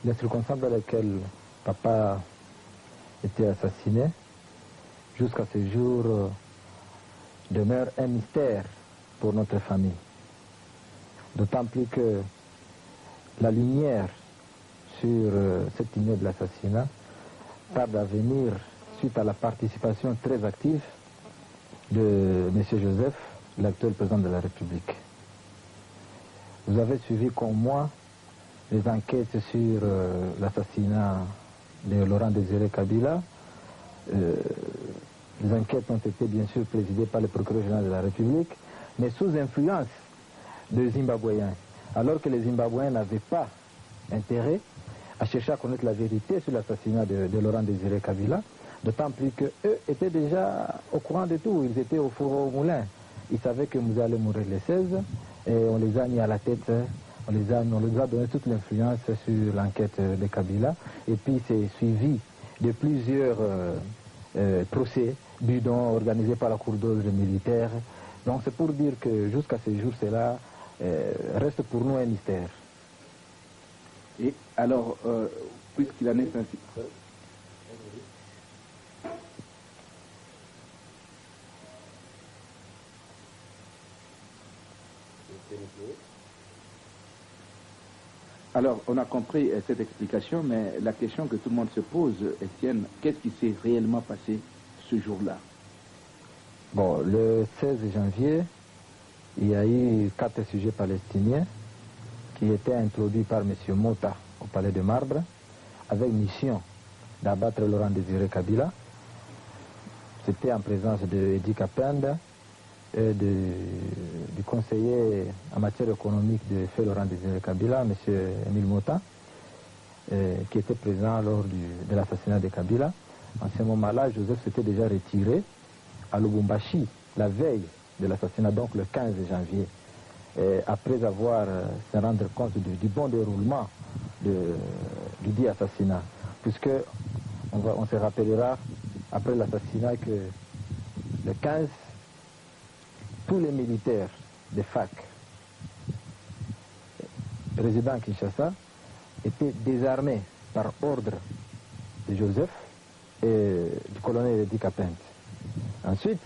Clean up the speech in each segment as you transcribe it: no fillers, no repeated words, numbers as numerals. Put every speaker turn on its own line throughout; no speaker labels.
Les circonstances dans lesquelles papa était assassiné, jusqu'à ce jour, demeure un mystère pour notre famille. D'autant plus que la lumière sur cet ignoble assassinat tarde à venir suite à la participation très active de M. Joseph, l'actuel président de la République. Vous avez suivi comme moi les enquêtes sur l'assassinat de Laurent Désiré Kabila. Les enquêtes ont été bien sûr présidées par le procureur général de la République, mais sous influence des Zimbabwéens, alors que les Zimbabwéens n'avaient pas intérêt à chercher à connaître la vérité sur l'assassinat de Laurent Désiré Kabila, d'autant plus qu'eux étaient déjà au courant de tout, ils étaient au four au moulin. Ils savaient que Moussa allait mourir les 16, et on les a mis à la tête, on les a donné toute l'influence sur l'enquête de Kabila, et puis c'est suivi de plusieurs procès bidons organisés par la cour d'ordre militaire. Donc c'est pour dire que jusqu'à ce jour, cela reste pour nous un mystère.
Et alors, puisqu'il en est ainsi... Alors, on a compris cette explication, mais la question que tout le monde se pose, Étienne, qu'est-ce qui s'est réellement passé ce jour-là?
Bon, le 16 janvier, il y a eu 4 sujets palestiniens qui étaient introduits par M. Mota au Palais de Marbre, avec mission d'abattre Laurent Désiré Kabila. C'était en présence de Edi Kapenda et du conseiller en matière économique de feu Laurent Désiré Kabila, M. Emile Mota, qui était présent lors de l'assassinat de Kabila. En ce moment-là, Joseph s'était déjà retiré à Lubumbashi, la veille de l'assassinat, donc le 15 janvier, après avoir se rendre compte du bon déroulement du dit assassinat, puisque on se rappellera après l'assassinat que le 15, tous les militaires de FAC résidant à Kinshasa étaient désarmés par ordre de Joseph et du colonel Edi Kapenda. Ensuite,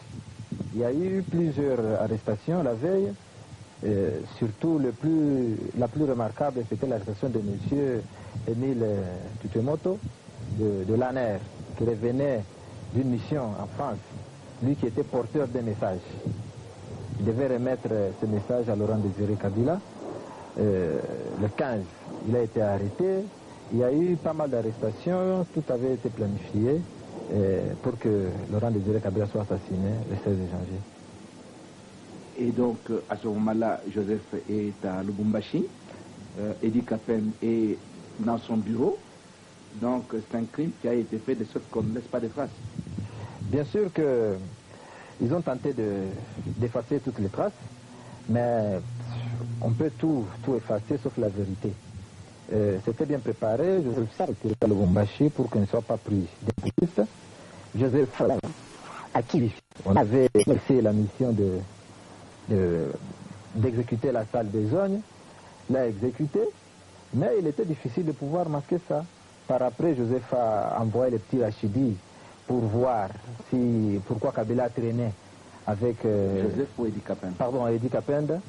il y a eu plusieurs arrestations la veille, surtout la plus remarquable, c'était l'arrestation de M. Emile Tutemoto de l'ANER, qui revenait d'une mission en France, lui qui était porteur des messages. Il devait remettre ce message à Laurent Désiré Kabila. Le 15, il a été arrêté. Il y a eu pas mal d'arrestations, tout avait été planifié pour que Laurent Désiré Kabila soit assassiné le 16 janvier.
Et donc, à ce moment-là, Joseph est à Lubumbashi, Edi Kapenda est dans son bureau. Donc, c'est un crime qui a été fait de sorte qu'on ne laisse pas de traces.
Bien sûr qu'ils ont tenté d'effacer toutes les traces, mais on peut tout effacer sauf la vérité. C'était bien préparé, Joseph s'est retiré à Lubumbashi pour qu'il ne soit pas pris des pistes. Joseph, à qui on avait laissé la mission d'exécuter la salle besogne, l'a exécuté, mais il était difficile de pouvoir masquer ça. Par après, Joseph a envoyé le petit Rachidi pour voir pourquoi Kabila traînait avec...
Joseph ou Edi Kapenda? Pardon,
Edi Kapenda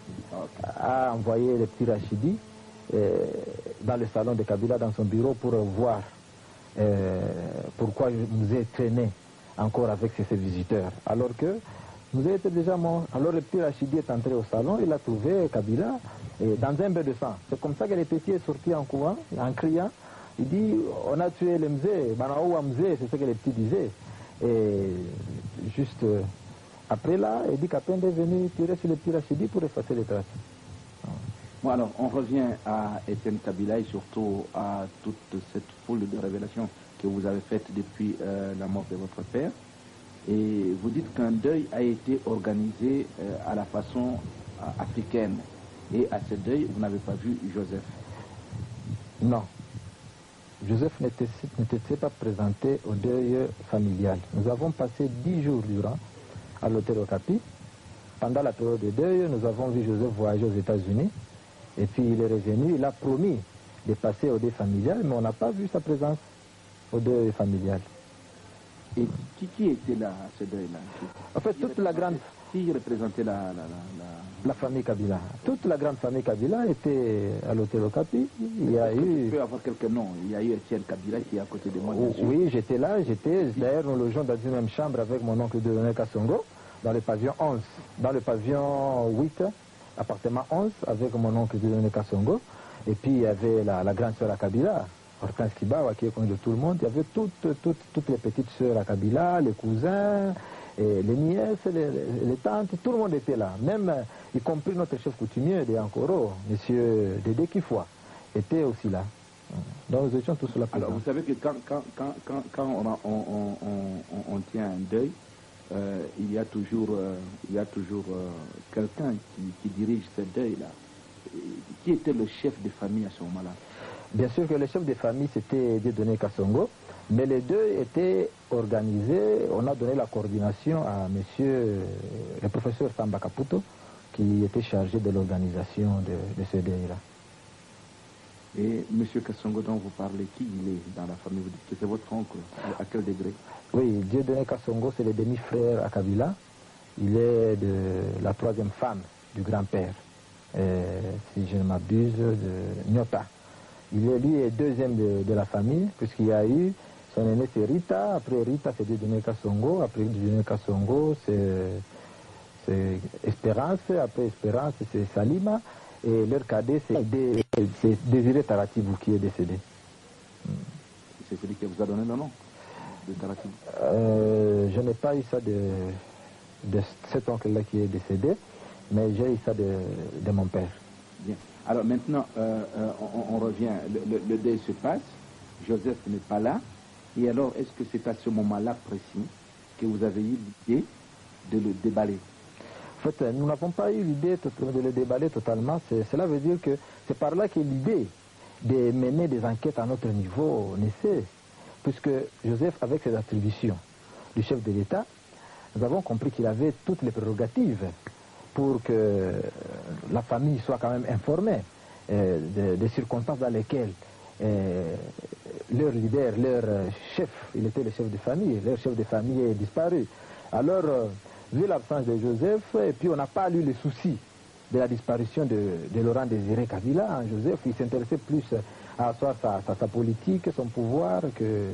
a envoyé le petit Rachidi dans le salon de Kabila, dans son bureau, pour voir pourquoi nous traîné encore avec ses visiteurs. Alors que nous étions déjà morts. Alors le petit Rachidi est entré au salon, il a trouvé Kabila dans un bain de sang. C'est comme ça que le petit est sorti en courant, en criant. Il dit, on a tué le Mzé, Banaou Mzé, c'est ce que les petits disaient. Et juste après là, Edi Kapenda est venu tirer sur le petit Rachidi pour effacer les traces.
Bon, alors, on revient à Etienne Kabila et surtout à toute cette foule de révélations que vous avez faites depuis la mort de votre père. Et vous dites qu'un deuil a été organisé à la façon africaine. Et à ce deuil, vous n'avez pas vu Joseph?
Non. Joseph n'était pas présenté au deuil familial. Nous avons passé 10 jours durant à l'hôtel Okapi. Pendant la période de deuil, nous avons vu Joseph voyager aux États-Unis. Et puis il est revenu, il a promis passer au deuil familial, mais on n'a pas vu sa présence au deuil familial.
Et qui était là à ce deuil-là?
En fait, toute la grande...
Qui représentait
la famille Kabila. Toute la grande famille Kabila était à l'hôtel Okapi. Il y a eu...
Tu peux avoir quelques noms. Il y a eu Etienne Kabila qui est à côté de moi.
Oui, j'étais là. D'ailleurs, nous logeons dans une même chambre avec mon oncle de René Kassongo, dans le pavillon 11. Dans le pavillon 8, appartement 11, avec mon oncle de René Kassongo. Et puis, il y avait la grande sœur à Kabila, Hortense Kibawa, qui est connue de tout le monde. Il y avait toutes les petites sœurs à Kabila, les cousins... Et les nièces, les tantes, tout le monde était là. Même, y compris notre chef coutumier de Ankoro, M. Dédé Kifoua, était aussi là. Donc nous étions tous là.
Alors vous savez que quand on tient un deuil, il y a toujours quelqu'un qui dirige ce deuil-là. Qui était le chef de famille à ce moment-là?
Bien sûr que le chef de famille, c'était Dieudonné Kassongo. Mais les deux étaient organisés, on a donné la coordination à monsieur le professeur Samba Caputo, qui était chargé de l'organisation de ce deuil-là.
Et monsieur Kassongo dont vous parlez, qui il est dans la famille? Vous dites que c'est votre oncle, à quel degré?
Oui, Dieudonné Kassongo, c'est le demi-frère à Kabila. Il est de la troisième femme du grand-père, si je ne m'abuse, de Nyota. Lui est deuxième de la famille, puisqu'il y a eu... Son aîné c'est Rita, après Rita c'est Dieudonné Kassongo, après Dieudonné Kassongo c'est Espérance, après Espérance c'est Salima, et leur cadet c'est Désiré Taratibou qui est décédé.
C'est celui qui vous a donné le nom de Taratibou?
Je n'ai pas eu ça de cet oncle-là qui est décédé, mais j'ai eu ça de mon père.
Bien. Alors maintenant, on revient, le deuil se passe, Joseph n'est pas là. Et alors, est-ce que c'est à ce moment-là précis que vous avez eu l'idée de le déballer?
En fait, nous n'avons pas eu l'idée de le déballer totalement. Cela veut dire que c'est par là que l'idée de mener des enquêtes à notre niveau naissait. Puisque Joseph, avec ses attributions du chef de l'État, nous avons compris qu'il avait toutes les prérogatives pour que la famille soit quand même informée des circonstances dans lesquelles leur leader, leur chef, il était le chef de famille, leur chef de famille est disparu. Alors, vu l'absence de Joseph, et puis on n'a pas eu le souci de la disparition de Laurent Désiré Kabila, Joseph, il s'intéressait plus à asseoir sa politique, son pouvoir, que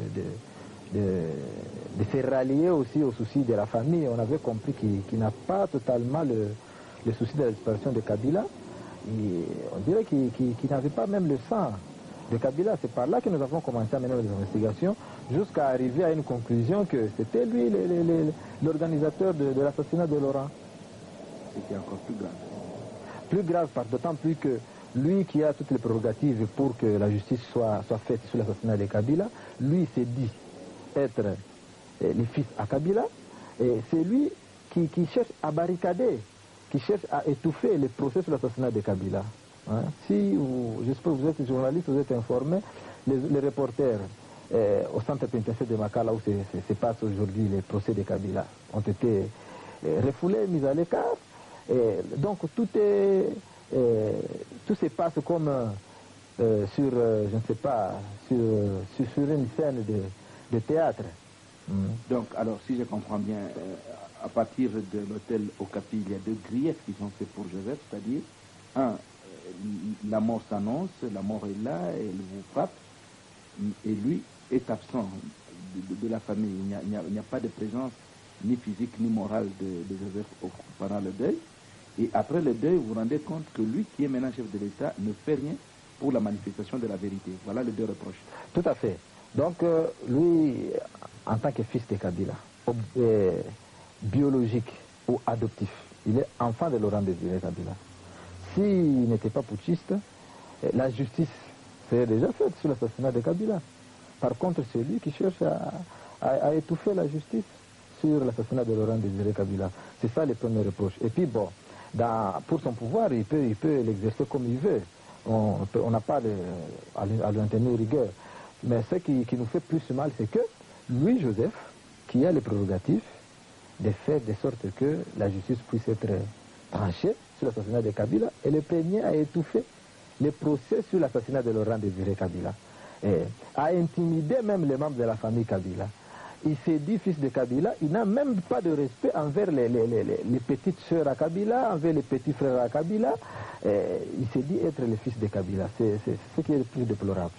de se rallier aussi au souci de la famille. On avait compris qu'il n'a pas totalement le souci de la disparition de Kabila. Et on dirait qu'il n'avait pas même le sang de Kabila. C'est par là que nous avons commencé à mener les investigations jusqu'à arriver à une conclusion que c'était lui l'organisateur de l'assassinat de Laurent.
C'était encore plus grave.
Plus grave, d'autant plus que lui qui a toutes les prérogatives pour que la justice soit faite sur l'assassinat de Kabila, lui s'est dit être le fils à Kabila, et c'est lui qui cherche à barricader, qui cherche à étouffer le procès sur l'assassinat de Kabila. Hein? J'espère que vous êtes journaliste, vous êtes informé, les reporters au centre pénitentiaire de Makala où se passe aujourd'hui les procès de Kabila ont été refoulés, mis à l'écart. Donc tout se passe comme sur, je ne sais pas, sur une scène de théâtre.
Donc, alors, si je comprends bien, à partir de l'hôtel Okapi, il y a deux griefs qui sont faits pour Joseph, c'est-à-dire, un, la mort s'annonce, la mort est là, elle vous frappe, et lui est absent de la famille. Il n'y a pas de présence ni physique ni morale de Joseph pendant le deuil. Et après le deuil, vous vous rendez compte que lui, qui est maintenant chef de l'État, ne fait rien pour la manifestation de la vérité. Voilà les deux reproches.
Tout à fait. Donc, lui, en tant que fils de Kabila, biologique ou adoptif, il est enfant de Laurent Désiré Kabila. S'il n'était pas putschiste, la justice serait déjà faite sur l'assassinat de Kabila. Par contre, c'est lui qui cherche à étouffer la justice sur l'assassinat de Laurent Désiré Kabila. C'est ça les premiers reproches. Et puis, bon, pour son pouvoir, il peut l'exercer comme il veut. On n'a pas à lui en tenir rigueur. Mais ce qui nous fait plus mal, c'est que lui, Joseph, qui a les prérogatives de faire de sorte que la justice puisse être tranchée sur l'assassinat de Kabila, est le premier à étouffer le procès sur l'assassinat de Laurent Désiré Kabila, a intimidé même les membres de la famille Kabila. Il s'est dit fils de Kabila, il n'a même pas de respect envers les petites sœurs à Kabila, envers les petits frères à Kabila. Il s'est dit être le fils de Kabila. C'est ce qui est le plus déplorable.